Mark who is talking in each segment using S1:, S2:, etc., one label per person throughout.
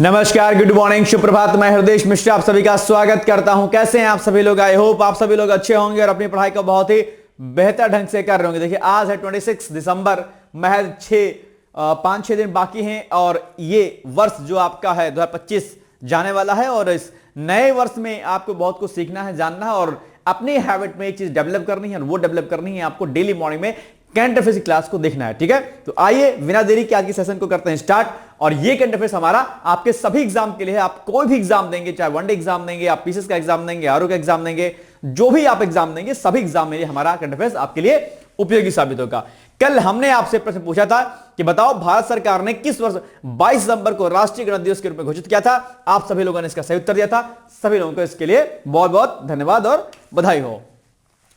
S1: नमस्कार, good morning, सुप्रभात। मैं हृदय मिश्रा आप सभी का स्वागत करता हूं। कैसे हैं आप सभी लोग? आई होप आप सभी लोग अच्छे होंगे और अपनी पढ़ाई को बहुत ही बेहतर ढंग से कर रहे होंगे। देखिए, आज है 26 दिसंबर, महज 5-6 दिन बाकी हैं और ये वर्ष जो आपका है 2025 जाने वाला है। और इस नए वर्ष में आपको बहुत कुछ सीखना है, जानना है और अपनी हैबिट में एक चीज डेवलप करनी है और वो डेवलप करनी है आपको डेली मॉर्निंग में करंट अफेयर्स की क्लास को देखना है। ठीक है, तो आइए बिना देरी के आज की सेशन को करते हैं स्टार्ट। और ये करंट अफेयर्स हमारा आपके सभी एग्जाम के लिए है। आप कोई भी एग्जाम देंगे, चाहे वनडे एग्जाम देंगे, आप पीसीएस का एग्जाम देंगे, आरओ का एग्जाम देंगे, जो भी आप एग्जाम देंगे, सभी एग्जाम में हमारा करंट अफेयर्स आपके लिए उपयोगी साबित होगा। कल हमने आपसे प्रश्न पूछा था कि बताओ भारत सरकार ने किस वर्ष 22 दिसंबर को राष्ट्रीय गणतंत्र दिवस के रूप में घोषित किया था। आप सभी लोगों ने इसका सही उत्तर दिया था। सभी लोगों को इसके लिए बहुत बहुत धन्यवाद और बधाई हो।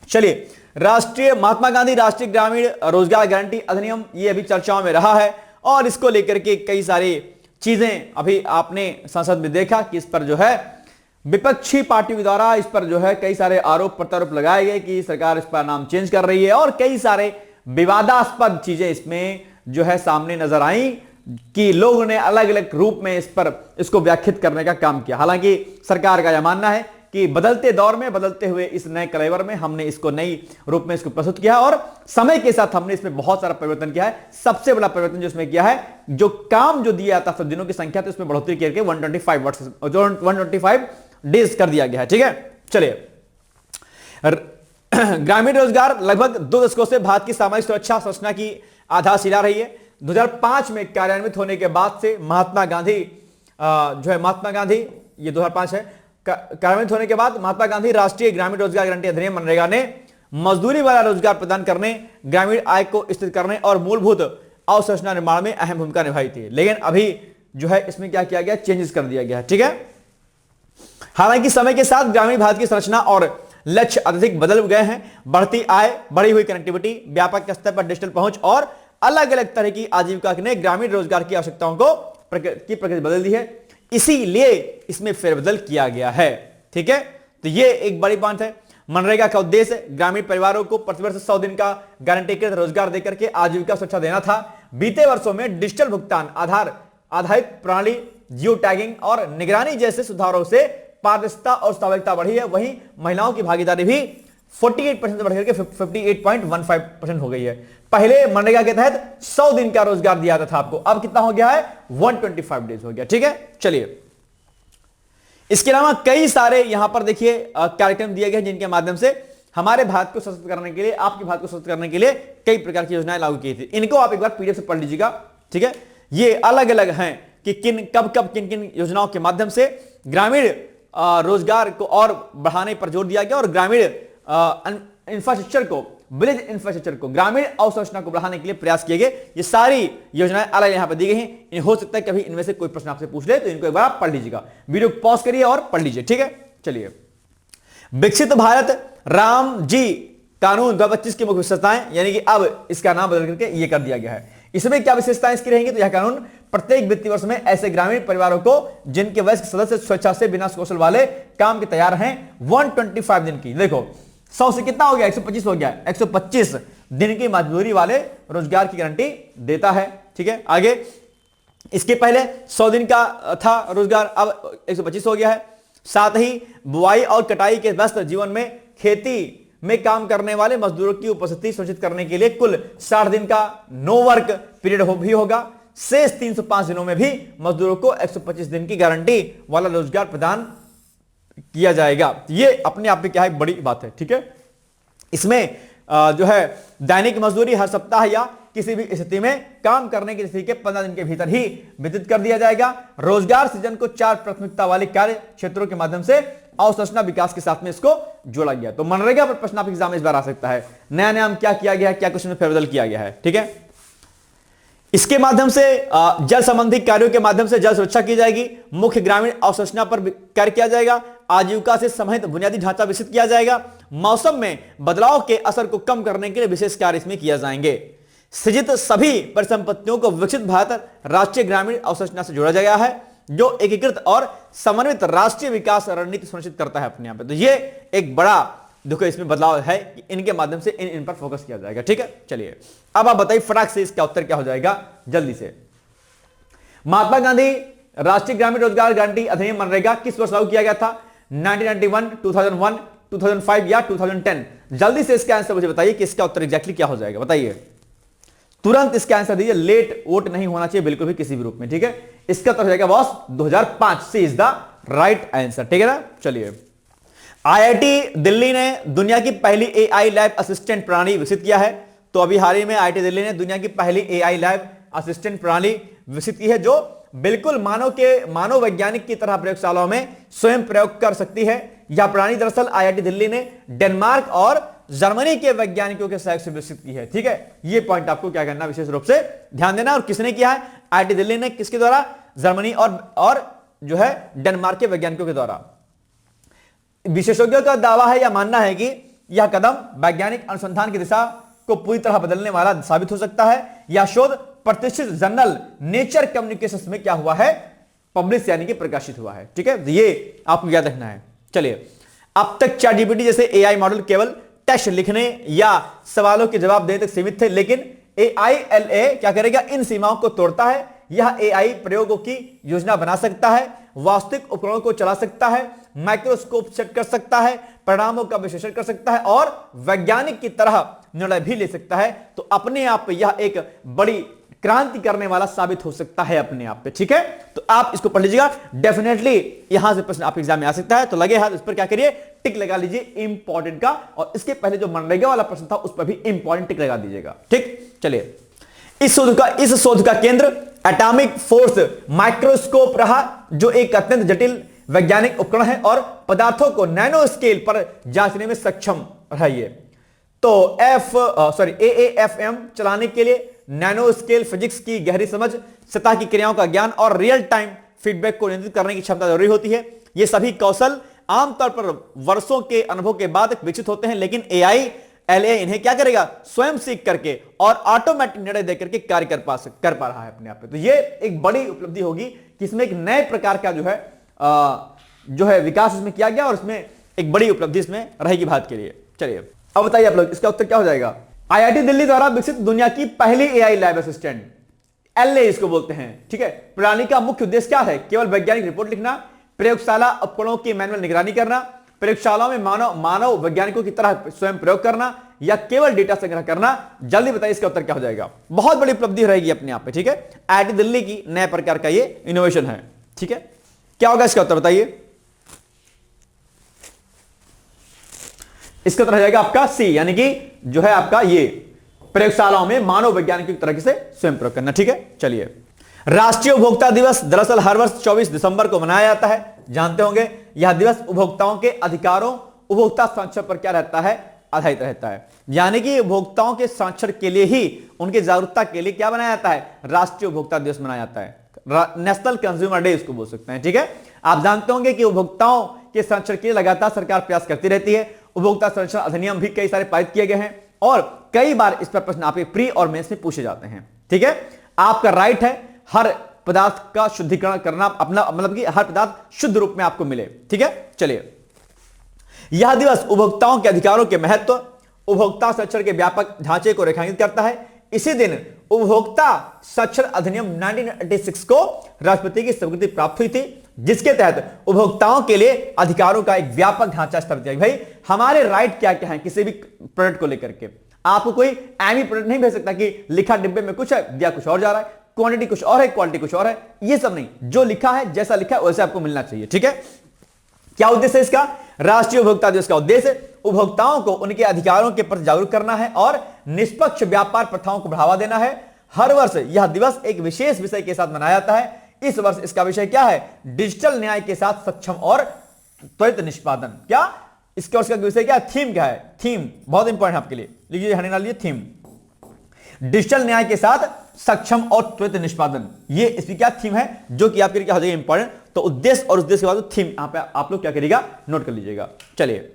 S1: चलिए, राष्ट्रीय महात्मा गांधी राष्ट्रीय ग्रामीण रोजगार गारंटी अधिनियम ये अभी चर्चाओं में रहा है और इसको लेकर के कई सारी चीजें अभी आपने संसद में देखा कि इस पर जो है विपक्षी पार्टियों के द्वारा इस पर जो है कई सारे आरोप प्रत्यारोप लगाए गए कि सरकार इस पर नाम चेंज कर रही है और कई सारे विवादास्पद चीजें इसमें जो है सामने नजर आई कि लोगों ने अलग अलग रूप में इस पर इसको व्याख्यात करने का काम किया। हालांकि सरकार का यह मानना है कि बदलते दौर में, बदलते हुए इस नए कलेवर में हमने इसको नई रूप में इसको प्रस्तुत किया और समय के साथ हमने इसमें बहुत सारा परिवर्तन किया है। सबसे बड़ा परिवर्तन जो इसमें किया है, जो काम जो दिया जाता था दिनों की संख्या, तो इसमें बढ़ोतरी करके 125 डेज कर दिया गया है। ठीक है, चलिए, ग्रामीण रोजगार लगभग 2 दशकों से भारत की सामाजिक सुरक्षा संरचना की आधारशिला रही है। 2005 में कार्यान्वित होने के बाद से महात्मा गांधी ये 2005 है, कार्यान्वित होने के बाद महात्मा गांधी राष्ट्रीय ग्रामीण रोजगार गारंटी अधिनियम मनरेगा ने मजदूरी वाला रोजगार प्रदान करने, ग्रामीण आय को स्थिर करने और मूलभूत अवसंरचना निर्माण में अहम भूमिका निभाई थी। लेकिन अभी जो है इसमें क्या किया गया, चेंजेस कर दिया गया है। ठीक है, हालांकि समय के साथ ग्रामीण भारत की संरचना और लक्ष्य अत्यधिक बदल गए हैं। बढ़ती आय, बढ़ी हुई कनेक्टिविटी, व्यापक स्तर पर डिजिटल पहुंच और अलग अलग तरह की आजीविका ने ग्रामीण रोजगार की आवश्यकताओं को प्रकृति बदल दी है, इसीलिए इसमें फेरबदल किया गया है। ठीक है, तो ये एक बड़ी बात है। मनरेगा का उद्देश्य ग्रामीण परिवारों को प्रतिवर्ष 100 दिन का गारंटीकृत रोजगार देकर के आजीविका सुरक्षा देना था। बीते वर्षों में डिजिटल भुगतान आधारित प्रणाली, जियो टैगिंग और निगरानी जैसे सुधारों से पारदर्शिता और स्वाभाविकता बढ़ी है। वहीं महिलाओं की भागीदारी भी 48% से बढ़कर के 58.15% हो गई है। पहले मनरेगा के तहत 100 दिन का रोजगार दिया था आपको, अब कितना हो गया है, 125 डेज हो गया। ठीक है, चलिए, इसके अलावा कई सारे यहां पर देखिए कार्यक्रम दिए गए जिनके माध्यम से हमारे भारत को सशक्त करने के लिए, आपके भारत को सशक्त करने के लिए कई प्रकार की योजनाएं लागू की थी। इनको आप एक बार पीडीएफ से पढ़ लीजिएगा। ठीक है, ये अलग अलग हैं कि किन किन योजनाओं के माध्यम से ग्रामीण रोजगार को और बढ़ाने पर जोर दिया गया और ग्रामीण इंफ्रास्ट्रक्चर को, विलेज इंफ्रास्ट्रक्चर को, ग्रामीण अवसंरचना को बढ़ाने के लिए प्रयास किए गए। ये सारी योजनाएं अलग यहां पर दी गई हैं। हो सकता है कभी इनमें से कोई प्रश्न आपसे पूछ ले, तो इनको एक बार आप पढ़ लीजिएगा। वीडियो को पॉज करिए और पढ़ लीजिए। ठीक है, चलिए, विकसित भारत राम जी कानून 2025 की मुख्य विशेषताएं, यानी कि अब इसका नाम बदल करके ये कर दिया गया है। इसमें क्या विशेषताएं इसकी रहेंगी, तो यह कानून प्रत्येक वित्तीय वर्ष में ऐसे ग्रामीण परिवारों को जिनके वयस्क सदस्य स्वेच्छा से बिना कौशल वाले काम के तैयार हैं 125 दिन की, देखो 100 से कितना हो गया, 125 हो गया, 125 दिन की मजदूरी वाले रोजगार की गारंटी देता है। ठीक है, आगे इसके पहले 100 दिन का था रोजगार, अब 125 हो गया है। साथ ही बुआई और कटाई के व्यस्त जीवन में खेती में काम करने वाले मजदूरों की उपस्थिति सुनिश्चित करने के लिए कुल 60 दिन का नो वर्क पीरियड भी होगा। शेष 305 दिनों में भी मजदूरों को 125 दिन की गारंटी वाला रोजगार प्रदान किया जाएगा। ये अपने आप में क्या है, बड़ी बात है। ठीक है, इसमें जो है दैनिक मजदूरी हर सप्ताह या किसी भी स्थिति में काम करने की स्थिति के 15 दिन के भीतर ही वितरित कर दिया जाएगा। रोजगार सृजन को 4 प्राथमिकता वाले कार्य क्षेत्रों के माध्यम से अवसंरचना विकास के साथ में इसको जोड़ा गया। तो मनरेगा पर प्रश्न आप एग्जाम में इस बार आ सकता है, नया नाम क्या किया गया है, क्या कुछ में फेरबदल किया गया है। ठीक है, इसके माध्यम से जल संबंधी कार्यों के माध्यम से जल सुरक्षा की जाएगी। मुख्य ग्रामीण अवसंरचना पर कार्य किया जाएगा। आजीविका से संबंधित बुनियादी ढांचा विकसित किया जाएगा। मौसम में बदलाव के असर को कम करने के लिए विशेष कार्य इसमें किया जाएंगे। सृजित सभी परिसंपत्तियों को विकसित भारत राष्ट्रीय ग्रामीण अवसंरचना से जोड़ा गया है, जो एकीकृत और समन्वित राष्ट्रीय विकास रणनीति सुनिश्चित करता है अपने यहां पे। तो ये एक बड़ा देखो इसमें बदलाव है कि इनके माध्यम से इन पर फोकस किया जाएगा। ठीक है, चलिए अब आप बताइए फटाक से इसका उत्तर क्या हो जाएगा जल्दी से। महात्मा गांधी राष्ट्रीय ग्रामीण रोजगार गारंटी अधिनियम मनरेगा किस वर्ष लागू किया गया था? 1991, 2001, 2005 या 2010? जल्दी से इसका आंसर मुझे बताइए कि इसका उत्तर एग्जैक्टली क्या हो जाएगा, बताइए तुरंत इसका आंसर दीजिए। लेट वोट नहीं होना चाहिए बिल्कुल भी किसी भी रूप में, ठीक है। इसका उत्तर हो जाएगा बॉस 2005 से इज द राइट आंसर, ठीक है ना। चलिए, आईआईटी दिल्ली ने दुनिया की पहली एआई लैब असिस्टेंट प्रणाली विकसित किया है। तो अभी हाल ही में आईआईटी दिल्ली ने दुनिया की पहली एआई लैब असिस्टेंट प्रणाली विकसित की है, जो बिल्कुल मानव वैज्ञानिक की तरह प्रयोगशालाओं में स्वयं प्रयोग कर सकती है। यह प्रणाली दरअसल आईआईटी दिल्ली ने डेनमार्क और जर्मनी के वैज्ञानिकों के सहयोग से विकसित की है, ठीक है। यह पॉइंट आपको क्या करना, विशेष रूप से ध्यान देना। और किसने किया है? आईआईटी दिल्ली ने, किसके द्वारा? जर्मनी और जो है डेनमार्क के वैज्ञानिकों के द्वारा। विशेषज्ञों का दावा है या मानना है कि यह कदम वैज्ञानिक अनुसंधान की दिशा को पूरी तरह बदलने वाला साबित हो सकता है। यह शोध प्रतिष्ठित जर्नल नेचर कम्युनिकेशंस में क्या हुआ है? पब्लिश यानी कि प्रकाशित हुआ है, ठीक है। ये आपको याद रखना है। चलिए, अब तक चैटजीपीटी जैसे एआई मॉडल केवल टेक्स्ट लिखने या सवालों के जवाब देने तक सीमित थे, लेकिन AILA क्या करेगा? इन सीमाओं को तोड़ता है। यह एआई प्रयोगों की योजना बना सकता है, वास्तविक उपकरणों को चला सकता है, माइक्रोस्कोप सेट कर सकता है, परिणामों का विश्लेषण कर सकता है और वैज्ञानिक की तरह निर्णय भी ले सकता है। तो अपने आप पे यह एक बड़ी क्रांति करने वाला साबित हो सकता है अपने आप पे, ठीक है। तो आप इसको पढ़ लीजिएगा, डेफिनेटली यहां से प्रश्न आपके एग्जाम में आ सकता है। तो लगे हाथ इस पर क्या करिए, टिक लगा लीजिए इंपॉर्टेंट का, और इसके पहले जो मनरेगा वाला प्रश्न था उस पर भी इंपॉर्टेंट टिक लगा दीजिएगा, ठीक। चलिए, इस शोध का केंद्र एटॉमिक फोर्स माइक्रोस्कोप रहा, जो एक अत्यंत जटिल वैज्ञानिक उपकरण है और पदार्थों को नैनो स्केल पर जांचने में सक्षम रही है। तो AAFM चलाने के लिए नैनो स्केल फिजिक्स की गहरी समझ, सतह की क्रियाओं का ज्ञान और रियल टाइम फीडबैक को नियंत्रित करने की क्षमता जरूरी होती है। ये सभी कौशल आमतौर पर वर्षों के अनुभव के बाद विकसित होते हैं, लेकिन AILA इन्हें क्या करेगा? स्वयं सीख करके और ऑटोमेटिक निर्णय देकर के कार्य कर पा रहा है अपने आप पे। तो ये एक बड़ी उपलब्धि होगी कि इसमें एक नए प्रकार का जो है विकास इसमें किया गया, और इसमें एक बड़ी उपलब्धि इसमें रहेगी भारत के लिए। चलिए, अब बताइए आप लोग, इसका उत्तर क्या हो जाएगा? आईआईटी दिल्ली द्वारा विकसित दुनिया की पहली एआई लैब असिस्टेंट, LA इसको बोलते हैं, ठीक है। प्रणाली का मुख्य उद्देश्य क्या है? केवल वैज्ञानिक रिपोर्ट लिखना, प्रयोगशाला उपकरणों की मैनुअल निगरानी करना, प्रयोगशालाओं में मानव वैज्ञानिकों की तरह स्वयं प्रयोग करना, या केवल डेटा संग्रह करना? जल्दी बताइए इसका उत्तर क्या हो जाएगा। बहुत बड़ी उपलब्धि रहेगी अपने आप पे, ठीक है। आईआईटी दिल्ली की नए प्रकार का ये इनोवेशन है, ठीक है। क्या होगा इसका उत्तर बताइए? इसका उत्तर हो जाएगा आपका C, यानी कि जो है आपका ये प्रयोगशालाओं में मानव वैज्ञानिक की तरह से स्वयं प्रयोग करना, ठीक है। चलिए, राष्ट्रीय उपभोक्ता दिवस दरअसल हर वर्ष 24 दिसंबर को मनाया जाता है, जानते होंगे। यह दिवस उपभोक्ताओं के अधिकारों, उपभोक्ता साक्षर पर क्या रहता है? आधारित रहता है। यानी कि उपभोक्ताओं के साक्षर के लिए ही, उनकी जागरूकता के लिए क्या बनाया जाता है? राष्ट्रीय उपभोक्ता दिवस मनाया जाता है, नेशनल कंज्यूमर डे इसको बोल सकते हैं, ठीक है। आप जानते होंगे कि उपभोक्ताओं के संरक्षण के लिए लगातार सरकार प्रयास करती रहती है। उपभोक्ता संरक्षण अधिनियम भी कई सारे पारित किए गए हैं, और कई बार इस पर प्रश्न आपके प्री और मेंस में पूछे जाते हैं, ठीक है। आपका राइट है हर पदार्थ का शुद्धिकरण करना, अपना मतलब कि हर पदार्थ शुद्ध रूप में आपको मिले, ठीक है। चलिए, यह दिवस उपभोक्ताओं के अधिकारों के महत्व, उपभोक्ता संरक्षण के व्यापक ढांचे को रेखांकित करता है। इसी दिन उपभोक्ता संरक्षण अधिनियम 1986 को राष्ट्रपति की स्वीकृति प्राप्त हुई थी, जिसके तहत उपभोक्ताओं के लिए अधिकारों का एक व्यापक ढांचा स्थापित किया। भाई, हमारे राइट क्या क्या है किसी भी प्रोडक्ट को लेकर के। आपको कोई एमी प्रोडक्ट नहीं भेज सकता कि लिखा डिब्बे में कुछ है, दिया कुछ और जा रहा है, क्वांटिटी कुछ और है, क्वालिटी कुछ और है। ये सब नहीं, जो लिखा है, जैसा लिखा है वैसे आपको मिलना चाहिए, ठीक है। क्या उद्देश्य है इसका? राष्ट्रीय उपभोक्ता दिवस का उद्देश्य उपभोक्ताओं को उनके अधिकारों के प्रति जागरूक करना है और निष्पक्ष व्यापार प्रथाओं को बढ़ावा देना है। हर वर्ष यह दिवस एक विशेष विषय के साथ मनाया जाता है। इस वर्ष इसका विषय क्या है? डिजिटल न्याय के साथ सक्षम और त्वरित निष्पादन। क्या इसके वर्ष का विषय क्या है? थीम क्या है? थीम बहुत इंपॉर्टेंट आपके लिए, लिखिए हने लीजिए थीम, डिजिटल न्याय के साथ सक्षम और त्वरित निष्पादन। ये इसकी क्या थीम है, जो कि आपके लिए क्या हो जाएगा इंपॉर्टेंट। तो उद्देश्य और उद्देश्य के बाद थीम यहां पे आप लोग क्या करिएगा, नोट कर लीजिएगा। चलिए,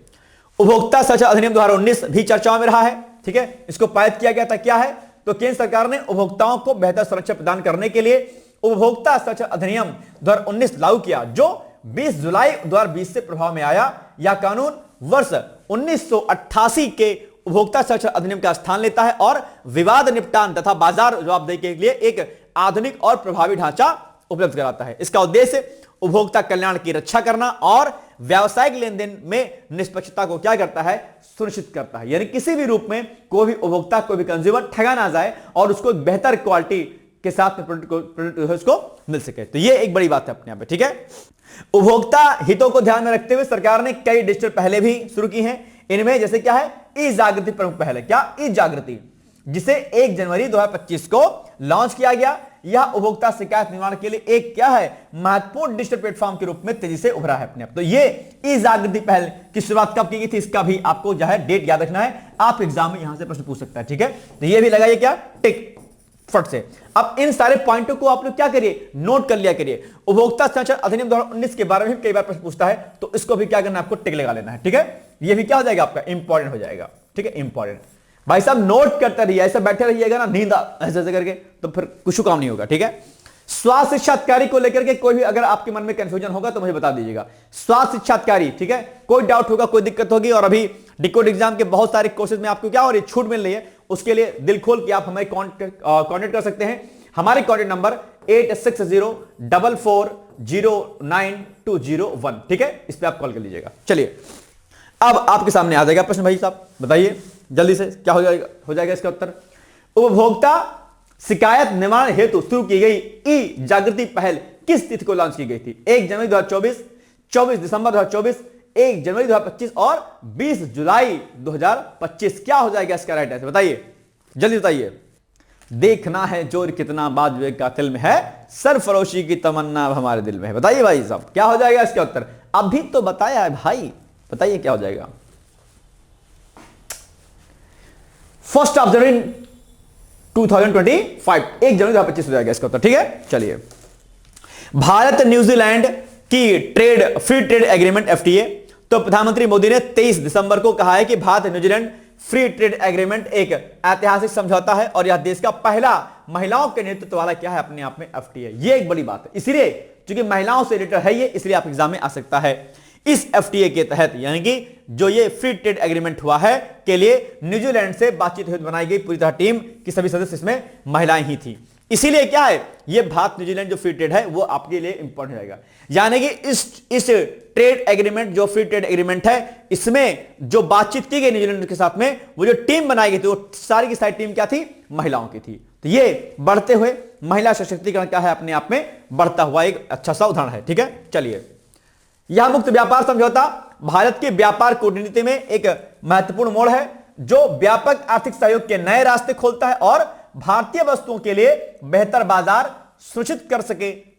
S1: उपभोक्ता संरक्षण अधिनियम 2019 भी चर्चाओं में रहा है, ठीक है। इसको पारित किया गया था, क्या है? तो केंद्र सरकार ने उपभोक्ताओं को बेहतर सुरक्षा प्रदान करने के लिए उपभोक्ता संरक्षण अधिनियम 2019 लागू किया, जो 20 जुलाई 2020 से प्रभाव में आया। यह कानून वर्ष 1988 के उपभोक्ता संरक्षण अधिनियम का स्थान लेता है और विवाद निपटान तथा बाजार जवाबदेही के लिए एक आधुनिक और प्रभावी ढांचा उपलब्ध कराता है। इसका उद्देश्य उपभोक्ता कल्याण की रक्षा करना और व्यावसायिक लेन देन में निष्पक्षता को क्या करता है, सुनिश्चित करता है। यानी किसी भी रूप में कोई भी उपभोक्ता, कोई भी कंज्यूमर ठगा ना जाए और उसको एक बेहतर क्वालिटी के साथ में प्रोडक्ट उसको मिल सके। तो ये एक बड़ी बात है अपने आप में, ठीक है। उपभोक्ता हितों को ध्यान में रखते हुए सरकार ने कई डिजिटल पहले भी शुरू की हैं। इनमें जैसे क्या है, ई जागृति प्रमुख पहल है। क्या? ई जागृति, जिसे 1 जनवरी 2025 को लॉन्च किया गया। यह उपभोक्ता शिकायत निवारण के लिए एक क्या है, महत्वपूर्ण डिजिटल प्लेटफॉर्म के रूप में तेजी से उभरा है अपने आप। तो ये ई जागृति पहल की शुरुआत कब की गई थी, इसका भी आपको जो है डेट याद रखना है। आप एग्जाम में यहां से प्रश्न पूछ सकता है, ठीक है। तो ये भी लगाइए क्या, टिक फट से। अब इन सारे पॉइंटों को आप लोग क्या करिए, नोट कर लिया करिए। उपभोक्ता संरक्षण अधिनियम 2019 के बारे में कई बार प्रश्न पूछता है, तो इसको भी क्या करना है, आपको टिक लगा लेना है, ठीक है। ये भी क्या हो जाएगा आपका, इंपॉर्टेंट हो जाएगा, ठीक है, इंपॉर्टेंट। भाई साहब नोट करते रहिए, ऐसा बैठे रहिएगा ना नींद ऐसे ऐसे करके, तो फिर कुछ काम नहीं होगा, ठीक है। स्वास्थ्य शिक्षा अधिकारी को लेकर के कोई भी अगर आपके मन में कंफ्यूजन होगा तो मुझे बता दीजिएगा। स्वास्थ्य शिक्षा अधिकारी, ठीक है, कोई डाउट होगा, कोई दिक्कत होगी, और अभी डिकोड एग्जाम के बहुत सारे कोर्सेज में आपको क्या हो रही है, छूट मिल रही है। उसके लिए दिल खोल के आप हमें कॉन्टेक्ट कर सकते हैं। हमारे कॉन्टेक्ट नंबर 8604440921, ठीक है, इस पर आप कॉल कर लीजिएगा। चलिए अब आपके सामने आ जाएगा प्रश्न। भाई साहब बताइए जल्दी से, क्या हो जाएगा इसका उत्तर। उपभोक्ता शिकायत निवारण हेतु शुरू की गई ई जागृति पहल किस तिथि को लॉन्च की गई थी? 1 जनवरी 2024, 24 दिसंबर 2024, 1 जनवरी 2025 और 20 जुलाई 2025। क्या हो जाएगा इसका राइट आंसर, बताइए जल्दी बताइए। देखना है जोर कितना बाजुए का तिल में है, सरफरोशी की तमन्ना हमारे दिल में है। बताइए भाई साहब क्या हो जाएगा इसका उत्तर। अभी तो बताया है भाई, बताइए क्या हो जाएगा। 1 जनवरी 2025, 1 जनवरी 2025 हो जाएगा इसका उत्तर, ठीक है। चलिए, भारत न्यूजीलैंड की फ्री ट्रेड एग्रीमेंट FTA। तो प्रधानमंत्री मोदी ने 23 दिसंबर को कहा है कि Bharat New Zealand free trade agreement एक ऐतिहासिक समझौता है और यह देश का पहला महिलाओं के नेतृत्व वाला क्या है, अपने आप में FTA। यह एक बड़ी बात है, इसलिए क्योंकि महिलाओं से रिलेटेड है ये, इसलिए आप एग्जाम में आ सकता है। इस FTA के तहत यानी कि जो ये फ्री ट्रेड एग्रीमेंट हुआ है के लिए न्यूजीलैंड से बातचीत हेतु बनाई गई पूरी तरह टीम की सभी सदस्य इसमें महिलाएं ही थी। इसीलिए क्या है, ये भारत न्यूजीलैंड जो फ्री ट्रेड है वो आपके लिए इंपॉर्टेंट रहेगा। यानी कि इस ट्रेड एग्रीमेंट जो फ्री ट्रेड एग्रीमेंट है, इसमें जो बातचीत की गई न्यूजीलैंड के साथ में, वो जो टीम बनाई गई थी वो सारी की सारी टीम क्या थी, महिलाओं की थी। तो ये बढ़ते हुए महिला सशक्तिकरण का है, अपने आप में बढ़ता हुआ एक अच्छा सा उदाहरण है, ठीक है। चलिए, यह मुक्त व्यापार समझौता भारत की व्यापार कूटनीति में एक महत्वपूर्ण मोड़ है, जो व्यापक आर्थिक सहयोग के नए रास्ते खोलता है और भारतीय वस्तुओं के लिए बेहतर बाजार सुनिश्चित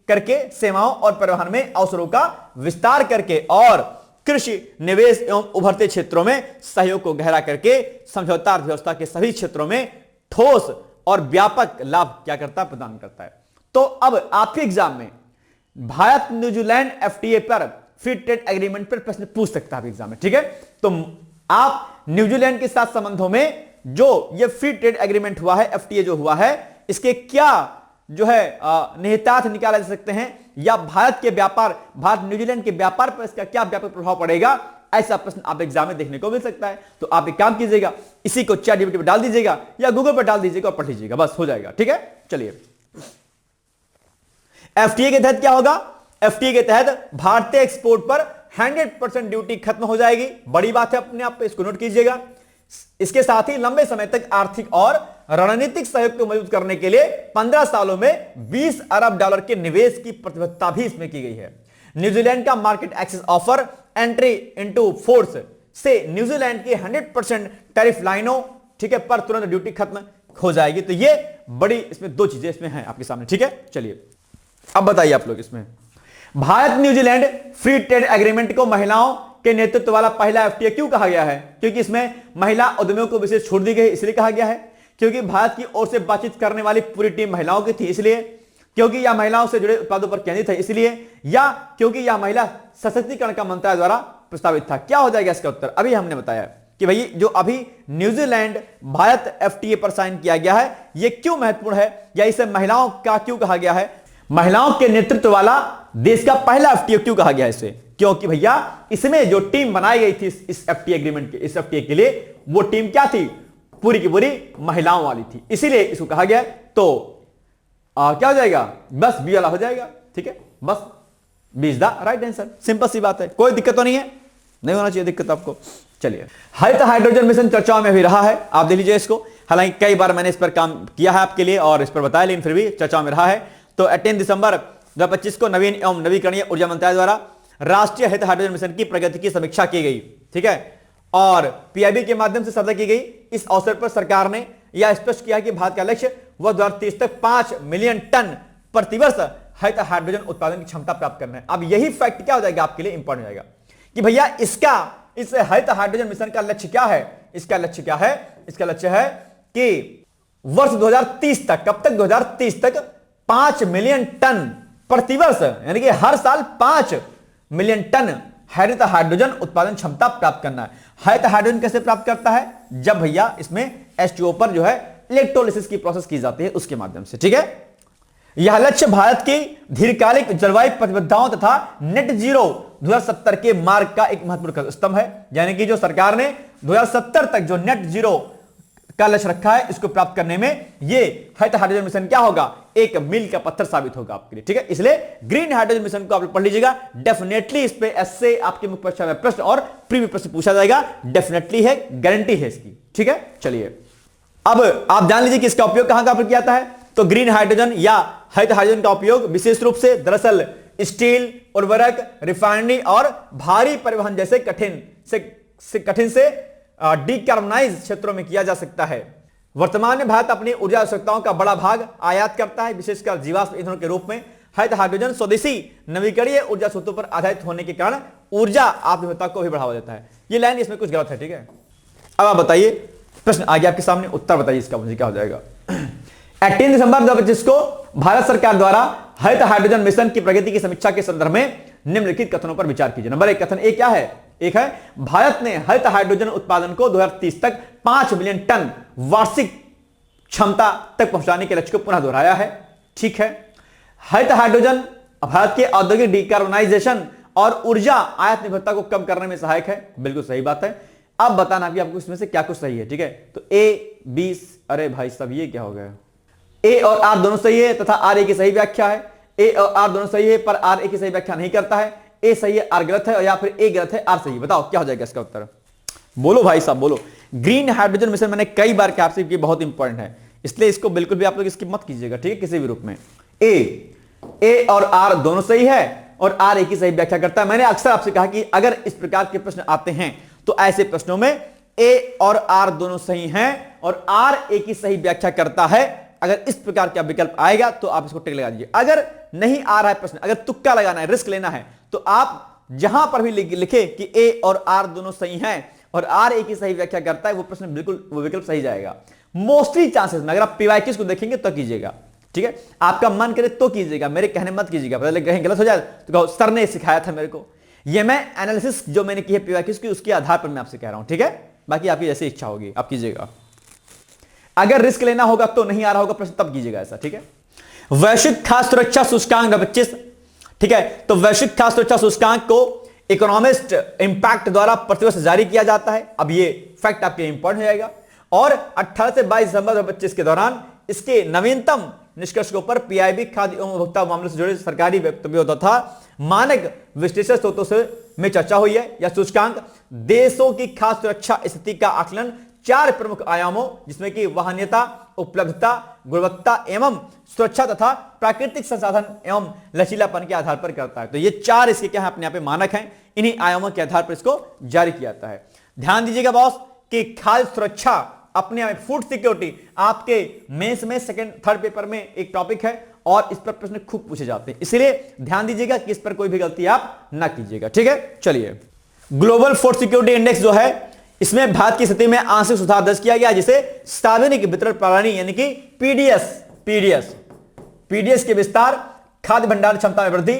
S1: करके सेवाओं और परिवहन में अवसरों का विस्तार करके और कृषि, निवेश एवं उभरते क्षेत्रों में सहयोग को गहरा करके समझौता अर्थव्यवस्था के सभी क्षेत्रों में ठोस और व्यापक लाभ क्या करता है, प्रदान करता है। तो अब आपके एग्जाम में भारत न्यूजीलैंड FTA पर फ्री ट्रेड एग्रीमेंट पर प्रश्न पूछ सकता है एग्जाम में, ठीक है। तो आप न्यूजीलैंड के साथ संबंधों में जो ये फ्री ट्रेड एग्रीमेंट हुआ है, FTA जो हुआ है, इसके क्या जो है निहितार्थ निकाले जा सकते हैं, या भारत न्यूजीलैंड के व्यापार पर इसका क्या व्यापक प्रभाव पड़ेगा, ऐसा प्रश्न आप एग्जाम में देखने को मिल सकता है। तो आप एक काम कीजिएगा, इसी को ChatGPT पर डाल दीजिएगा या गूगल पर डाल दीजिएगा और पढ़ लीजिएगा, बस हो जाएगा, ठीक है। चलिए, FTA के तहत क्या होगा, FTA के तहत भारतीय एक्सपोर्ट पर 100% ड्यूटी खत्म हो जाएगी। बड़ी बात है अपने आप पे, इसको नोट कीजिएगा। इसके साथ ही लंबे समय तक आर्थिक और रणनीतिक सहयोग को मजबूत करने के लिए 15 सालों में $20 अरब के निवेश की प्रतिबद्धता भी इसमें की गई है। न्यूजीलैंड का market access offer entry into force से न्यूजीलैंड की 100% टैरिफ लाइनों, ठीक है, पर तुरंत ड्यूटी खत्म हो जाएगी। तो ये बड़ी इसमें दो चीजें इसमें हैं आपके सामने, ठीक है। चलिए अब बताइए आप लोग, इसमें Bharat New Zealand free trade agreement को महिलाओं के नेतृत्व वाला पहला FTA क्यों कहा गया है? क्योंकि इसमें महिला उद्यमियों को विशेष छूट दी गई, इसलिए कहा गया है। क्योंकि भारत की ओर से बातचीत करने वाली पूरी टीम महिलाओं की थी, इसलिए। क्योंकि यह महिलाओं से जुड़े उत्पादों पर केंद्रित है, इसलिए। या क्योंकि यह महिला सशक्तिकरण का मंत्रालय द्वारा प्रस्तावित था। क्या हो जाएगा इसका उत्तर? अभी हमने बताया कि भाई जो अभी न्यूजीलैंड भारत FTA पर साइन किया गया है, यह क्यों महत्वपूर्ण है, या इसे महिलाओं का क्यों कहा गया है, महिलाओं के नेतृत्व वाला देश का पहला FTA क्यों कहा गया है इसे? क्योंकि भैया इसमें जो टीम बनाई गई थी इस FTA एग्रीमेंट के, इस FTA के लिए, वो टीम क्या थी, पूरी की पूरी महिलाओं वाली थी, इसीलिए इसको कहा गया। तो क्या हो जाएगा, बस बी वाला हो जाएगा। ठीक है, बस B is the right answer. Simple सी बात है, कोई दिक्कत तो नहीं है, नहीं होना चाहिए दिक्कत आपको। चलिए, हरित हाइड्रोजन मिशन चर्चाओं में भी रहा है, आप देख लीजिए इसको। हालांकि कई बार मैंने इस पर काम किया है आपके लिए और इस पर बताया, लेकिन फिर भी चर्चाओं में रहा है। तो 18 दिसंबर 2025 को नवीन एवं नवीकरणीय ऊर्जा मंत्रालय द्वारा राष्ट्रीय हरित हाइड्रोजन मिशन की प्रगति की समीक्षा की गई, ठीक है, और पीआईबी के माध्यम से समीक्षा की गई। इस अवसर पर सरकार ने यह स्पष्ट किया कि भारत का लक्ष्य वह 2030 तक 5 मिलियन टन प्रतिवर्ष हरित हाइड्रोजन उत्पादन की क्षमता प्राप्त करना है। अब यही फैक्ट क्या हो जाएगा आपके लिए, इंपॉर्टेंट हो जाएगा कि भैया इस हरित हाइड्रोजन मिशन का लक्ष्य क्या है। इसका लक्ष्य क्या है? इसका लक्ष्य है कि वर्ष 2030 तक, कब तक? 2030 तक 5 मिलियन टन प्रतिवर्ष, यानी कि हर साल 5 मिलियन टन हरित हाइड्रोजन उत्पादन क्षमता प्राप्त करना है। हरित हाइड्रोजन कैसे प्राप्त करता है? जब भैया इसमें H2O पर जो है इलेक्ट्रोलिसिस की प्रोसेस की जाती है, उसके माध्यम से, ठीक है। यह लक्ष्य भारत की दीर्घकालिक जलवायु प्रतिबद्धताओं तथा नेट जीरो 2070 के मार्ग का एक महत्वपूर्ण स्तंभ है। यानी कि जो सरकार ने 2070 तक जो नेट जीरो का लक्ष्य रखा है, इसको प्राप्त करने में ये हरित हाइड्रोजन मिशन क्या होगा? एक मील का पत्थर साबित होगा आपके लिए, ठीक है। इसलिए ग्रीन हाइड्रोजन मिशन को आप पढ़ लीजिएगा, डेफिनेटली इस पे ऐसे आपके मुख्य परीक्षा में प्रश्न और प्रीवियस प्रश्न पूछा जाएगा, डेफिनेटली है, गारंटी है इसकी, ठीक है। चलिए, अब आप जान लीजिए कि इसका उपयोग कहां कहां पर किया जाता है। तो ग्रीन हाइड्रोजन या हरित हाइड्रोजन का उपयोग विशेष रूप से दरअसल स्टील, उर्वरक, रिफाइनरी और भारी परिवहन जैसे कठिन से डीकार्बोनाइज क्षेत्रों में किया जा सकता है। वर्तमान में भारत अपनी ऊर्जा आवश्यकताओं का बड़ा भाग आयात करता है, विशेषकर जीवाश्म ईंधनों के रूप में। हरित हाइड्रोजन स्वदेशी नवीकरणीय ऊर्जा स्रोतों पर आधारित होने के कारण ऊर्जा आत्मनिर्भरता को भी बढ़ावा देता है। ये लाइन इसमें कुछ गलत है, ठीक है। अब आप बताइए, प्रश्न आ गया आपके सामने, उत्तर बताइए इसका मुझे क्या हो जाएगा। 18 दिसंबर 2025 को भारत सरकार द्वारा हरित हाइड्रोजन मिशन की प्रगति की समीक्षा के संदर्भ में निम्नलिखित कथनों पर विचार कीजिए। नंबर 1 कथन ए क्या है? एक है, भारत ने हरित हाइड्रोजन उत्पादन को 2030 तक 5 मिलियन टन वार्षिक क्षमता तक पहुंचाने के लक्ष्य को पुनः दोहराया है, ठीक है। हरित हाइड्रोजन भारत के औद्योगिक डिकार्बोनाइजेशन और ऊर्जा आयात निर्भरता को कम करने में सहायक है, बिल्कुल सही बात है। अब बताना भी आपको इसमें से क्या कुछ सही है, ठीक है। तो ए, बी, अरे भाई साहब ये क्या हो गया? ए और आर दोनों सही है तथा आर ए की सही व्याख्या है। ए और आर दोनों सही है पर आर ए की सही व्याख्या नहीं करता है। ए सही है, आर गलत है, और या फिर ए गलत है, आर सही है। बताओ क्या हो जाएगा इसका उत्तर? बोलो भाई साहब बोलो। ग्रीन हाइड्रोजन मिशन मैंने कई बार कहा आपसे, बहुत इंपॉर्टेंट है, इसलिए इसको बिल्कुल भी आप लोग स्किप मत कीजिएगा, ठीक है, किसी भी रूप में। ए और आर दोनों सही है और आर ए की सही व्याख्या करता है। मैंने अक्सर आपसे कहा कि अगर इस प्रकार के प्रश्न आते हैं तो ऐसे प्रश्नों में ए और आर दोनों सही हैं और आर ए की सही व्याख्या करता है। अगर इस प्रकार का विकल्प आएगा तो आप इसको टिक लगा दीजिए। अगर नहीं आ रहा है प्रश्न, अगर तुक्का लगाना है, रिस्क लेना है, तो आप जहां पर भी लिखे कि ए और आर दोनों सही हैं और आर ए की सही व्याख्या करता है, वो प्रश्न बिल्कुल, वो विकल्प सही जाएगा। मोस्टली चांसेस में अगर आप पीवाईक्यूज को देखेंगे तो कीजिएगा, ठीक है। आपका मन करे तो कीजिएगा, मेरे कहने मत कीजिएगा। पहले कहीं गलत हो जाए तो कहो सर ने सिखाया था मेरे को। ये मैं एनालिसिस जो मैंने की है पीवाईक्यूज की, उसके आधार पर मैं आपसे कह रहा हूं, ठीक है। बाकी आपकी जैसी इच्छा होगी आप कीजिएगा। अगर रिस्क लेना होगा तो नहीं आ रहा होगा प्रश्न तब कीजिएगा ऐसा, ठीक है। वैश्विक खाद्य सुरक्षा सूचकांक 2025, ठीक है। तो वैश्विक खाद्य सुरक्षा सूचकांक को इकोनॉमिस्ट इंपैक्ट द्वारा प्रतिवर्ष जारी किया जाता है। अब ये फैक्ट आपके इंपॉर्टेंट हो जाएगा। और 18 से 22 दिसंबर 2025 के दौरान इसके नवीनतम निष्कर्षों पर पीआईबी खाद्य एवं उपभोक्ता मामलों से जुड़े सरकारी वक्तव्यों तथा मानक विश्लेषण स्रोतों से में चर्चा हुई है। यह सूचकांक देशों की खाद्य सुरक्षा स्थिति का आकलन 4 प्रमुख आयामों, जिसमें कि वहनीयता, उपलब्धता, गुणवत्ता एवं सुरक्षा तथा प्राकृतिक संसाधन एवं लचीलापन के आधार पर करता है। तो ये 4 इसके क्या है, अपने यहाँ पे मानक हैं। इन्हीं आयामों के आधार पर इसको जारी किया जाता है। ध्यान दीजिएगा बॉस कि खाद्य सुरक्षा अपने आप, फूड सिक्योरिटी आपके मेंस में सेकंड थर्ड पेपर में एक टॉपिक है और इस पर प्रश्न खूब पूछे जाते हैं, इसलिए ध्यान दीजिएगा कि इस पर कोई भी गलती आप ना कीजिएगा, ठीक है। चलिए, ग्लोबल फूड सिक्योरिटी इंडेक्स जो है, इसमें भारत की स्थिति में आंशिक सुधार दर्ज किया गया, जिसे सार्वजनिक वितरण प्रणाली यानी कि पीडीएस के विस्तार, खाद्य भंडारण क्षमता में वृद्धि,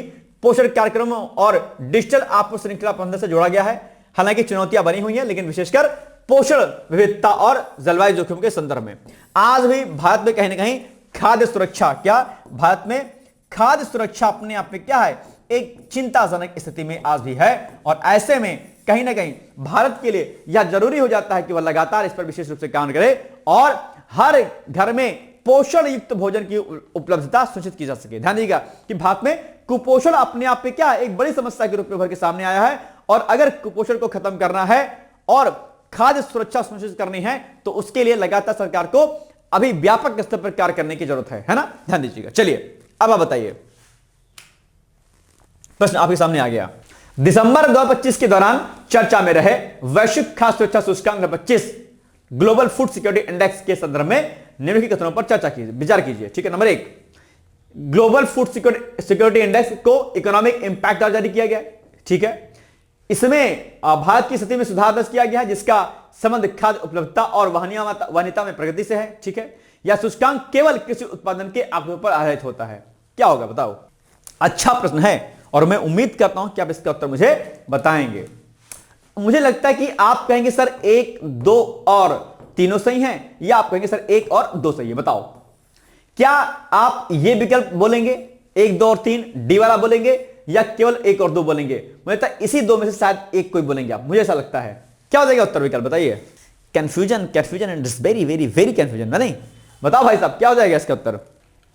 S1: पोषण कार्यक्रमों और डिजिटल आपूर्ति श्रृंखला प्रबंधन से जोड़ा गया है। हालांकि चुनौतियां बनी हुई हैं, लेकिन विशेषकर पोषण विविधता और जलवायु जोखिम के संदर्भ में आज भी भारत में कहीं ना कहीं खाद्य सुरक्षा, क्या भारत में खाद्य सुरक्षा अपने आप में क्या है, एक चिंताजनक स्थिति में आज भी है। और ऐसे में कहीं ना कहीं भारत के लिए यह जरूरी हो जाता है कि वह लगातार इस पर विशेष रूप से काम करे और हर घर में पोषण युक्त भोजन की उपलब्धता सुनिश्चित की जा सके। ध्यान दीजिएगा कि भारत में कुपोषण अपने आप पे क्या एक बड़ी समस्या के रूप में उभर के सामने आया है, और अगर कुपोषण को खत्म करना है और खाद्य सुरक्षा सुनिश्चित करनी है तो उसके लिए लगातार सरकार को अभी व्यापक स्तर पर कार्य करने की जरूरत है ना, ध्यान दीजिएगा। चलिए अब आप बताइए, प्रश्न आपके सामने आ गया। दिसंबर 2025 के दौरान चर्चा में रहे वैश्विक खाद्य सुरक्षा सूचकांक 25 ग्लोबल फूड सिक्योरिटी इंडेक्स के संदर्भ में निम्नलिखित कथनों पर चर्चा कीजिए, विचार कीजिए। ठीक है, number 1, global food security index को इकोनॉमिक इंपैक्ट जारी किया गया। ठीक है, इसमें भारत की स्थिति में सुधार दर्ज किया गया है जिसका संबंध खाद्य उपलब्धता और वहनीयता में प्रगति से है। ठीक है, यह सूचकांक केवल कृषि उत्पादन के आंकड़ों पर आधारित होता है। क्या होगा बताओ? अच्छा प्रश्न है और मैं उम्मीद करता हूं कि आप इसका उत्तर मुझे बताएंगे। मुझे लगता है कि आप कहेंगे सर 1, 2 और तीनों सही हैं, या आप कहेंगे सर 1 और 2 सही है। बताओ, क्या आप ये विकल्प बोलेंगे 1, 2 और 3 डी वाला बोलेंगे, या केवल 1 और 2 बोलेंगे? मुझे लगता है इसी दो में से शायद एक कोई बोलेंगे आप, मुझे ऐसा लगता है। क्या हो जाएगा उत्तर विकल्प बताइए? Confusion and it's very very very confusion, नहीं? बताओ भाई साहब क्या हो जाएगा इसका उत्तर?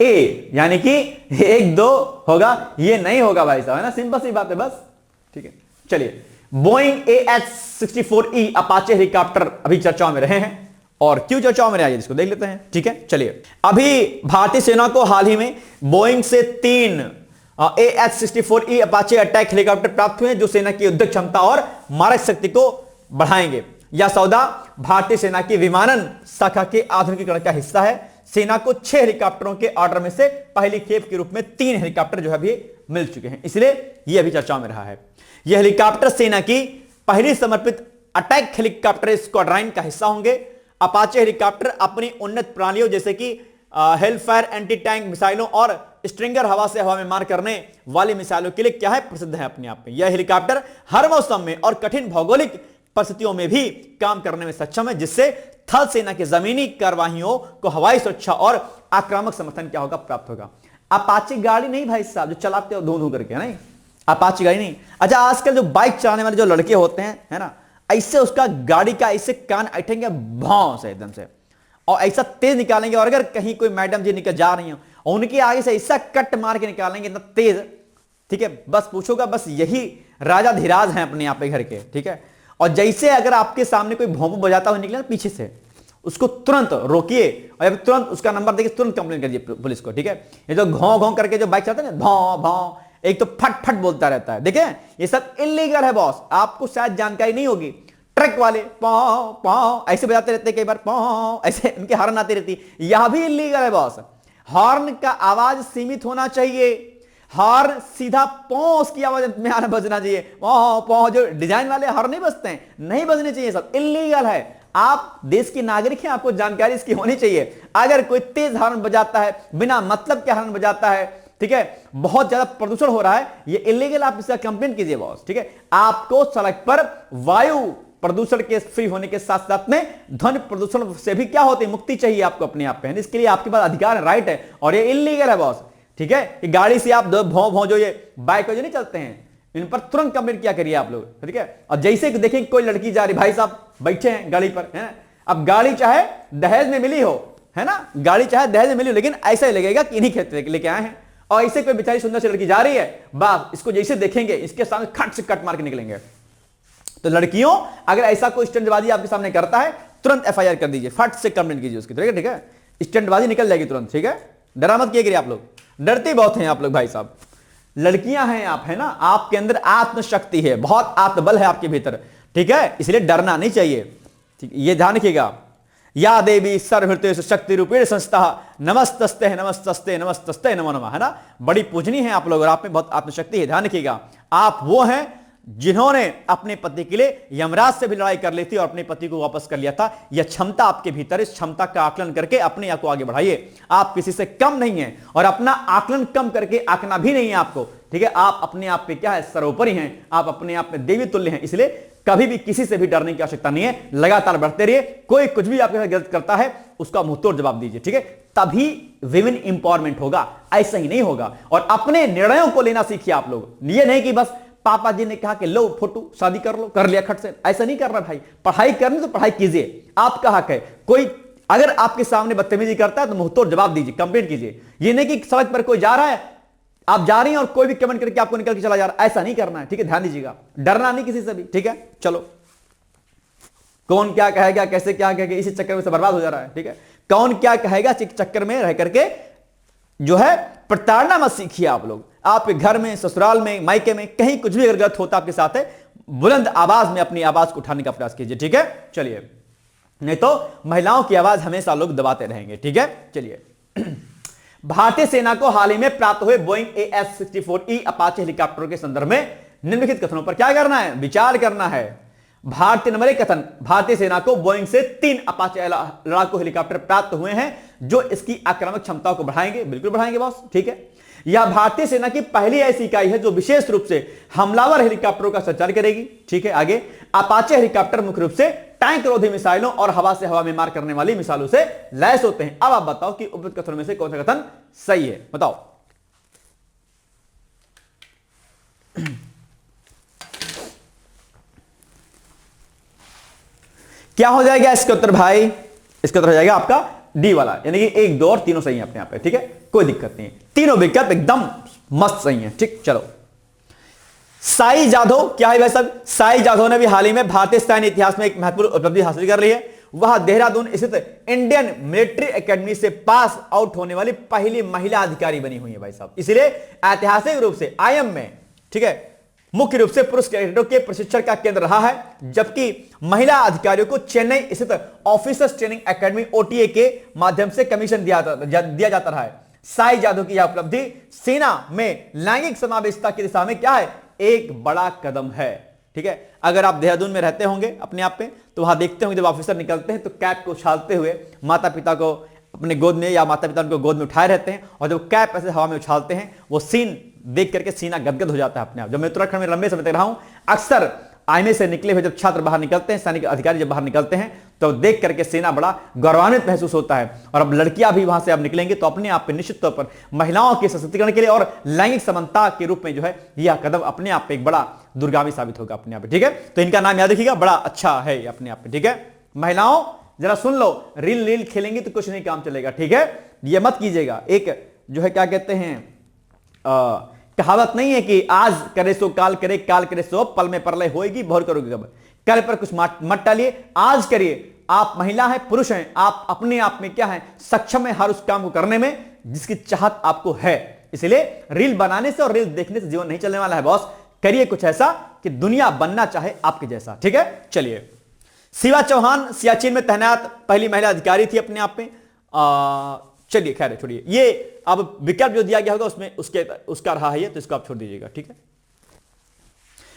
S1: ए, यानी कि 1, 2 होगा, ये नहीं होगा भाई साहब, है ना, सिंपल सी बात है बस। ठीक है, चलिए, बोइंग AH-64E अपाचे हेलीकॉप्टर अभी चर्चाओं में रहे हैं, और क्यों चर्चाओं में रहे हैं इसको देख लेते हैं। ठीक है, चलिए, अभी भारतीय सेना को हाल ही में बोइंग से 3 AH-64E अपाचे अटैक हेलीकॉप्टर प्राप्त हुए जो सेना की युद्ध क्षमता और मारक शक्ति को बढ़ाएंगे। यह सौदा भारतीय सेना की विमानन शाखा के आधुनिकीकरण का हिस्सा है। सेना को 6 हेलीकॉप्टरों के ऑर्डर में से पहली खेप के रूप में 3 हेलीकॉप्टर जो है अभी मिल चुके हैं, इसलिए यह अभी चर्चा में रहा है। यह हेलीकॉप्टर सेना की पहली समर्पित अटैक हेलीकॉप्टर स्क्वाड्रन का हिस्सा होंगे। अपाचे हेलीकॉप्टर अपनी उन्नत प्रणालियों जैसे कि हेलफायर एंटी टैंक मिसाइलों और स्ट्रिंगर हवा से हवा में मार करने वाली मिसाइलों के लिए क्या है, प्रसिद्ध है अपने आप में। यह हेलीकॉप्टर हर मौसम में और कठिन भौगोलिक परिस्थितियों में भी काम करने में सक्षम है, जिससे थल सेना की जमीनी कार्रवाइयों को हवाई सुरक्षा और आक्रामक समर्थन क्या होगा, प्राप्त होगा। अपाचे गाड़ी नहीं भाई साहब जो चलाते हो धू धू करके, नहीं, अपाचे गाड़ी नहीं। अच्छा, आजकल जो बाइक चलाने वाले जो लड़के होते हैं, है ना, ऐसे उसका गाड़ी का ऐसे कान ऐठेंगे भौं से एकदम से, और ऐसा तेज निकालेंगे, और अगर कहीं कोई मैडम जी निकल जा रही हो उनके आगे से ऐसा कट मार के निकालेंगे इतना तेज। ठीक है, बस पूछोगा, बस यही राजा धीराज हैं अपने यहाँ पे घर के। ठीक है, और जैसे अगर आपके सामने कोई भोंपू बजाता हुआ निकले ना पीछे से, उसको तुरंत रोकिए और तुरंत उसका नंबर देखिए, तुरंत कंप्लेन करिए पुलिस को। ठीक है, ये जो घों घों करके जो बाइक चलाते हैं ना, भौं भौं, एक तो फट फट बोलता रहता है, देखें ये सब इलीगल है बॉस, आपको शायद जानकारी नहीं होगी। ट्रक वाले पाँव पाँव ऐसे बजाते रहते हैं, कई बार पाँव ऐसे उनकी हॉर्न आती रहती, यह भी इलीगल है बॉस। हॉर्न का आवाज सीमित होना चाहिए, हॉर्न सीधा पौ उसकी आवाज में आना बजना चाहिए। पौ पौ जो डिजाइन वाले हॉर्न नहीं बजते हैं, नहीं बजने चाहिए, सब इलीगल है। आप देश के नागरिक हैं, आपको जानकारी इसकी होनी चाहिए। अगर कोई तेज हॉर्न बजाता है, बिना मतलब के हॉर्न बजाता है, ठीक है, बहुत ज्यादा प्रदूषण हो रहा है, ये इलीगल, आप इसका कंप्लेन कीजिए बॉस। ठीक है, आपको सड़क पर वायु प्रदूषण के फ्री होने के साथ साथ में ध्वनि प्रदूषण से भी क्या होती है, मुक्ति चाहिए आपको अपने आप पे, इसके लिए आपके पास अधिकार है, राइट है, और ये इलीगल है बॉस। ठीक है, कि गाड़ी से आप भौं भौं जो ये बाइक जो नहीं चलते हैं, इन पर तुरंत कंप्लेंट क्या करिए आप लोग। ठीक है, और जैसे कि देखें कोई लड़की जा रही, भाई साहब बैठे हैं गाड़ी पर, है ना, अब गाड़ी चाहे दहेज में मिली हो, है ना, गाड़ी चाहे दहेज में मिली हो, लेकिन ऐसा ही लगेगा कि इन्हीं खेत लेके आए हैं। और ऐसे कोई बेचारी सुंदर सी लड़की जा रही है, बस इसको जैसे देखेंगे इसके सामने खट से कट मार के निकलेंगे। तो लड़कियों, अगर ऐसा कोई स्टंटबाजी आपके सामने करता है, तुरंत FIR कर दीजिए, फट से कंप्लेंट कीजिए उसकी। ठीक है, स्टंटबाजी निकल जाएगी तुरंत। ठीक है, डरा मत किया आप लोग, डरते बहुत हैं आप लोग भाई साहब। लड़कियां हैं आप, है ना, आपके अंदर आत्मशक्ति है, बहुत आत्मबल है आपके भीतर। ठीक है, इसलिए डरना नहीं चाहिए। ठीक, ये ध्यान रखिएगा। या देवी सर्वभूतेषु शक्ति शक्ति रूपेण संस्था नमस्तस्ते नमस्तस्ते नमस्तस्ते नमो नमः, है ना, बड़ी पूजनीय है आप लोग, और आप में बहुत आत्मशक्ति है। ध्यान रखिएगा, आप वो हैं जिन्होंने अपने पति के लिए यमराज से भी लड़ाई कर ली थी और अपने पति को वापस कर लिया था। यह क्षमता आपके भीतर, इस क्षमता का आकलन करके अपने आप को आगे बढ़ाइए। आप किसी से कम नहीं हैं, और अपना आकलन कम करके आंकना भी नहीं है आपको। ठीक है, आप अपने आप पे क्या है, सर्वोपरि हैं, आप अपने आप में देवी तुल्य हैं, इसलिए कभी भी किसी से भी डरने की आवश्यकता नहीं है। लगातार बढ़ते रहिए, कोई कुछ भी आपके साथ गलत करता है उसका मुंहतोड़ जवाब दीजिए। ठीक है, तभी विमेन इंपावरमेंट होगा, ऐसा ही नहीं होगा। और अपने निर्णयों को लेना सीखिए आप लोग, ये नहीं कि बस पापा जी ने कहा कि लो फोटो शादी कर लो, कर लिया खट से, ऐसा नहीं करना भाई। पढ़ाई करनी तो पढ़ाई कीजिए, आपका हक है। कोई अगर आपके सामने बदतमीजी करता है तो मुंहतोड़ जवाब दीजिए, कंप्लेंट कीजिए। ये नहीं कि सड़क पर कोई जा रहा है, आप जा रही हैं और कोई भी कमेंट करके आपको निकल के चला जा रहा है, ऐसा नहीं करना है, ठीक है, ध्यान दीजिएगा, डरना नहीं किसी से भी, ठीक है। चलो, कौन क्या कहेगा, कैसे क्या कहेगा, इसी चक्कर में से बर्बाद हो जा रहा है, ठीक है। कौन क्या कहेगा चक्कर में रह करके जो है प्रताड़ना मत सीखिए आप लोग। आपके घर में, ससुराल में, मायके में, कहीं कुछ भी अगर गलत होता आपके साथ है, बुलंद आवाज में अपनी आवाज को उठाने का प्रयास कीजिए, ठीक है। चलिए, नहीं तो महिलाओं की आवाज हमेशा लोग दबाते रहेंगे, ठीक है। चलिए, भारतीय सेना को हाल ही में प्राप्त हुए बोइंग AF-64E अपाचे हेलीकॉप्टरों के संदर्भ में निम्नलिखित कथनों पर क्या करना है, विचार करना है। भारतीय नंबर 1 कथन, भारतीय सेना को बोइंग से 3 अपाचे लड़ाकू हेलीकॉप्टर प्राप्त हुए हैं जो इसकी आक्रामक क्षमताओं को बढ़ाएंगे, बिल्कुल बढ़ाएंगे बॉस, ठीक है। यह भारतीय सेना की पहली ऐसी इकाई है जो विशेष रूप से हमलावर हेलीकॉप्टरों का संचार करेगी, ठीक है। आगे, अपाचे हेलीकॉप्टर मुख्य रूप से टैंक रोधी मिसाइलों और हवा से हवा में मार करने वाली मिसाइलों से लैस होते हैं। अब आप बताओ कि उपयुक्त कथनों में से कौन सा कथन सही है, बताओ। क्या हो जाएगा इसका उत्तर भाई? इसका उत्तर हो जाएगा आपका डी वाला, यानी कि 1, 2 और तीनों सही है अपने आप पे, ठीक है, कोई दिक्कत नहीं है, तीनों विकल्प एकदम मस्त सही है, ठीक। चलो, साई जाधव, क्या है भाई साहब? साई जाधव ने भी हाल ही में भारतीय सैन्य इतिहास में एक महत्वपूर्ण उपलब्धि हासिल कर ली है। वह देहरादून स्थित इंडियन मिलिट्री एकेडमी से पास आउट होने वाली पहली महिला अधिकारी बनी हुई है भाई साहब। इसलिए ऐतिहासिक रूप से IM में, ठीक है, मुख्य रूप से पुरुष कैडेटों के प्रशिक्षण का केंद्र रहा है, जबकि महिला अधिकारियों को चेन्नई स्थित ऑफिसर्स ट्रेनिंग एकेडमी OTA के माध्यम से कमीशन दिया जाता रहा है। साई जाधव की यह उपलब्धि सेना में लैंगिक समावेशिता की दिशा में क्या है, एक बड़ा कदम है, ठीक है। अगर आप देहरादून में रहते होंगे अपने आप पे, तो वहां देखते होंगे जब ऑफिसर निकलते हैं तो कैप को उछालते हुए माता पिता को अपने गोद में, या माता पिता उनको गोद में उठाए रहते हैं, और जब कैप ऐसे हवा में उछालते हैं, वो सीन देख करके सीना गदगद हो जाता है अपने आप। जब मैं उत्तराखंड में लंबे समय तक रहा हूं, अक्सर आईने से निकले हुए जब छात्र बाहर निकलते हैं, सैनिक अधिकारी जब बाहर निकलते हैं, तो देख करके सेना बड़ा गौरवान्वित महसूस होता है। और अब लड़कियां भी वहां से अब निकलेंगे तो अपने आप पे निश्चित तौर पर महिलाओं के सशक्तिकरण के लिए और लैंगिक समानता के रूप में जो है यह कदम अपने आप पे एक बड़ा दूरगामी साबित होगा अपने आप पे, ठीक है। तो इनका नाम याद रखिएगा, बड़ा अच्छा है अपने आप पे, ठीक है। महिलाओं जरा सुन लो, रील खेलेंगी तो कुछ नहीं काम चलेगा, ठीक है, ये मत कीजिएगा। एक जो है क्या कहते हैं, कहावत नहीं है कि आज करे सो काल करे, काल करे सो पल में परलय होएगी, भोर करोगे कब। कल पर कुछ मत टालिए, आज करिए। आप महिला हैं, पुरुष हैं, आप अपने आप में क्या है, सक्षम है हर उस काम को करने में जिसकी चाहत आपको है। इसलिए रील बनाने से और रील देखने से जीवन नहीं चलने वाला है बॉस। करिए कुछ ऐसा कि दुनिया बनना चाहे आपके जैसा, ठीक है। चलिए, शिवा चौहान सियाचिन में तैनात पहली महिला अधिकारी थी अपने आप में। चलिए खैर छोड़िए, ये अब विकल्प जो दिया गया होगा उसमें उसका रहा है ये, तो इसको आप छोड़ दीजिएगा, ठीक है।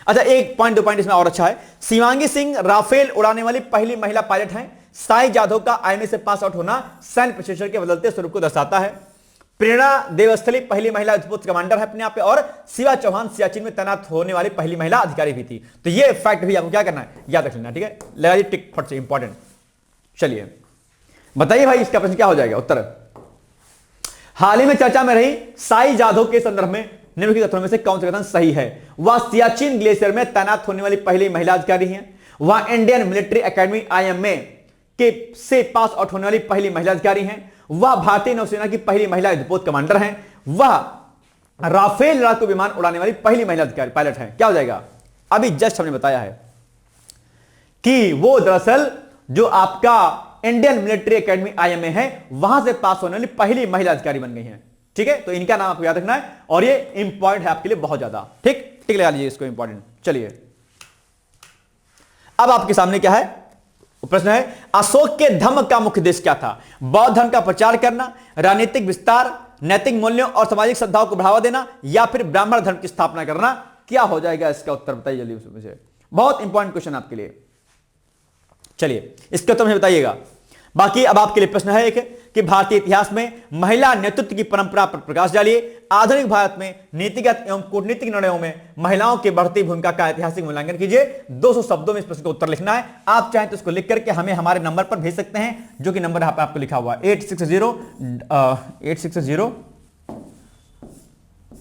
S1: अच्छा, 1 पॉइंट 2 पॉइंट इसमें और अच्छा है। शिवांगी सिंह राफेल उड़ाने वाली पहली महिला पायलट हैं। साई जाधव का IMA से पास आउट होना सैन्य प्रशिक्षण के बदलते स्वरूप को दर्शाता है। प्रेरणा देवस्थली पहली महिला युद्धपोत कमांडर है अपने आप पे, और शिवा चौहान सियाचिन में तैनात होने वाली पहली महिला अधिकारी भी थी। तो ये फैक्ट भी आपको क्या करना है, याद रख लेना, ठीक है। लगाइए टिक फट से, इंपॉर्टेंट। चलिए बताइए भाई, इसका प्रश्न क्या हो जाएगा उत्तर? हाल ही में चर्चा में रही साई जाधव के संदर्भ में निम्नलिखित कथनों में से कौन सा कथन सही है? वह सियाचिन ग्लेशियर में तैनात होने वाली पहली महिला अधिकारी हैं। वह इंडियन मिलिट्री एकेडमी IMA के से पास आउट होने वाली पहली महिला अधिकारी हैं। वह भारतीय नौसेना की पहली महिला युद्धपोत कमांडर हैं। वह राफेल लड़ाकू विमान उड़ाने वाली पहली महिला अधिकारी पायलट हैं। क्या हो जाएगा? अभी जस्ट हमने बताया है कि वो दरअसल जो आपका इंडियन मिलिट्री एकेडमी IMA है, वहां से पास होने वाली पहली महिला अधिकारी बन गई हैं, ठीक है। तो इनका नाम आपको याद रखना है, और ये इंपॉर्टेंट है आपके लिए बहुत ज्यादा, ठीक, टिक लगा लीजिए इसको, इंपॉर्टेंट। चलिए, अब आपके सामने क्या है प्रश्न है, अशोक के धम्म का मुख्य उद्देश्य क्या था? बौद्ध धर्म का प्रचार करना, राजनीतिक विस्तार, नैतिक मूल्यों और सामाजिक श्रद्धाओं को बढ़ावा देना, या फिर ब्राह्मण धर्म की स्थापना करना? क्या हो जाएगा इसका उत्तर? बताइए जल्दी मुझे, बहुत इंपॉर्टेंट क्वेश्चन आपके लिए। चलिए इसका तो मुझे बताइएगा। बाकी अब आपके लिए प्रश्न है एक कि भारतीय इतिहास में महिला नेतृत्व की परंपरा पर प्रकाश डालिए। आधुनिक भारत में नीतिगत एवं कूटनीतिक निर्णयों में महिलाओं की बढ़ती भूमिका का ऐतिहासिक मूल्यांकन कीजिए। 200 शब्दों में इस प्रश्न का उत्तर लिखना है। आप चाहें तो इसको लिख करके हमें हमारे नंबर पर भेज सकते हैं, जो कि नंबर यहाँ पे आपको लिखा हुआ है 860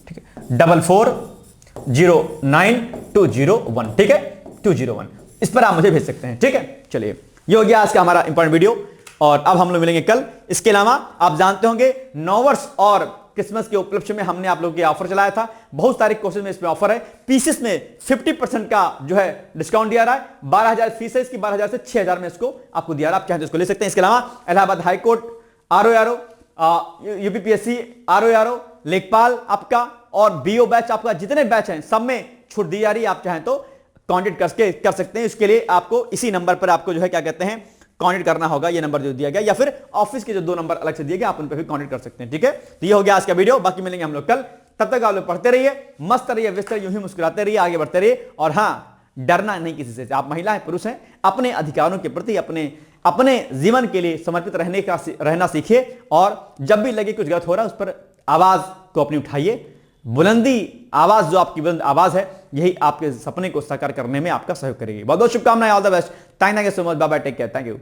S1: ठीक है 4409 ठीक है 201, इस पर आप मुझे भेज सकते हैं, ठीक है। चलिए, ये हो गया आज का हमारा इंपॉर्टेंट वीडियो, और अब हम लोग मिलेंगे कल। इसके अलावा आप जानते होंगे नॉवर्स और क्रिसमस के उपलक्ष्य में हमने आप लोगों के ऑफर चलाया था। बहुत सारे कोर्सेज में इसमें ऑफर है। पीसेस में 50% का जो है डिस्काउंट दिया रहा है। 12,000 फीस है इसकी, 12,000 से 6,000 में इसको आपको दिया रहा है। आप चाहें तो इसको ले सकते हैं। इसके अलावा Allahabad high court, RO, UPPSC, RO, लेखपाल आपका और बीओ बैच, आपका जितने बैच हैं सब में छूट दी जा रही है। आप चाहें तो कॉन्टेक्ट करके कर सकते हैं। इसके लिए आपको इसी नंबर पर आपको जो है क्या कहते हैं कॉन्टेक्ट करना होगा। ये नंबर जो दिया गया, या फिर ऑफिस के जो 2 नंबर अलग से दिए गए आप उन पर भी कॉन्टेक्ट कर सकते हैं। ठीक है, तो ये हो गया आज का वीडियो। बाकी मिलेंगे हम लोग कल। तब तक आप लोग पढ़ते रहिए, मस्त रहिए, व्यस्त रहिए, यूं ही मुस्कुराते रहिए, आगे बढ़ते रहिए। और हाँ, डरना नहीं किसी से। आप महिला हैं, पुरुष हैं, अपने अधिकारों के प्रति अपने जीवन के लिए समर्पित रहना सीखिए। और जब भी लगे कुछ गलत हो रहा है उस पर आवाज को अपनी उठाइए। बुलंदी आवाज, जो आपकी बुलंद आवाज है, यही आपके सपने को साकार करने में आपका सहयोग करेगी। बहुत बहुत शुभकामनाएं। All the best. Thank you so much. Bye bye, take care. Thank you.